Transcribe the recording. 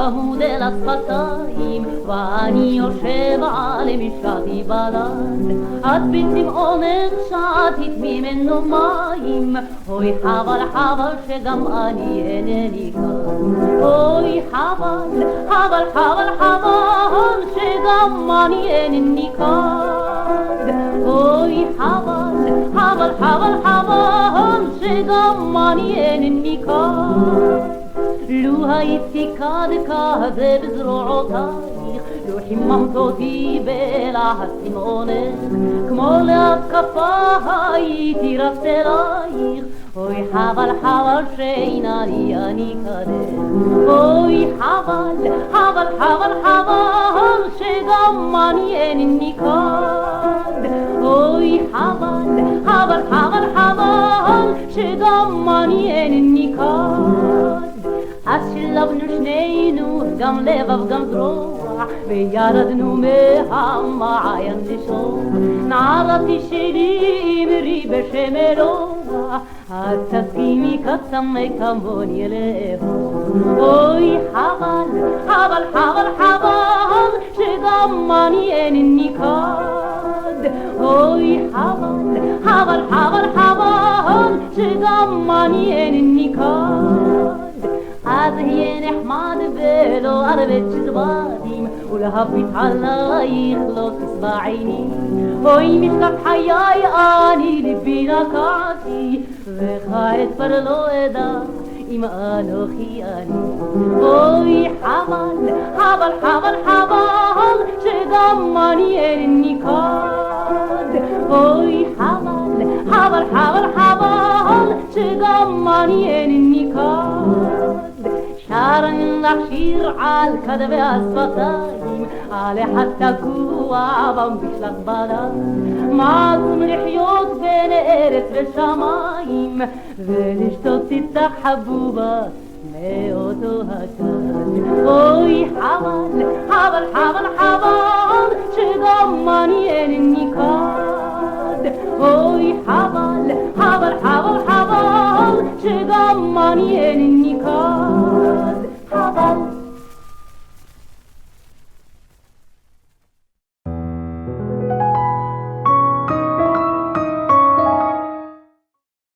צמוד אל השפתיים, ואני יושב על משקתי בלד. אז בצמאונך שתית ממנו מים, אוי חבל חבל שגם אני אינני כאן. אוי חבל חבל חבל חבל שגם אני אינני כאן. אוי חבל חבל חבל חבל שגם אני אינני כאן. לו הייתי כזה בזרועותייך, לו חיממת אותי בלהט צמאונך, כמו להתקפה הייתי רצת אלייך. אוי חבל חבל שאינני אני כזה. אוי חבל חבל חבל חבל שגם אני אינני כאן. אוי חבל חבל חבל חבל שגם אני אינני כאן. אז שילבנו שנינו גם לבב גם זרוע, וירדנו מהמעיין לשאול. נערתי שלי אמרי בשם אלוה, את תסכימי כצמא כמוני לאהוב. אוי חבל חבל חבל חבל שגם אני אינני כאן. אוי חבל חבל חבל חבל שגם אני אינני כאן. אז יהיה נחמד ולא הרבה צ'זבדים, ולהביט עלייך לא תשבע עיני. אוי משקף חיי אני ליבי נקעתי, וכעת כבר לא אדע אם אנוכי אני. אוי חבל חבל חבל חבל שגם אני אינני כאן. אוי חבל חבל חבל חבל שגם אני אינני כאן. שרנו לך שיר על כתבי השפתיים, על אחד תקוע במשלח בלד. מעצום לחיות בין ארץ ושמיים, ולשתות איתך חבובה מאותו הכד. אוי חבל חבל חבל חבל שגם אני אינני כאן. אוי חבל חבל חבל חבל שגם אני אינני כאן. חבל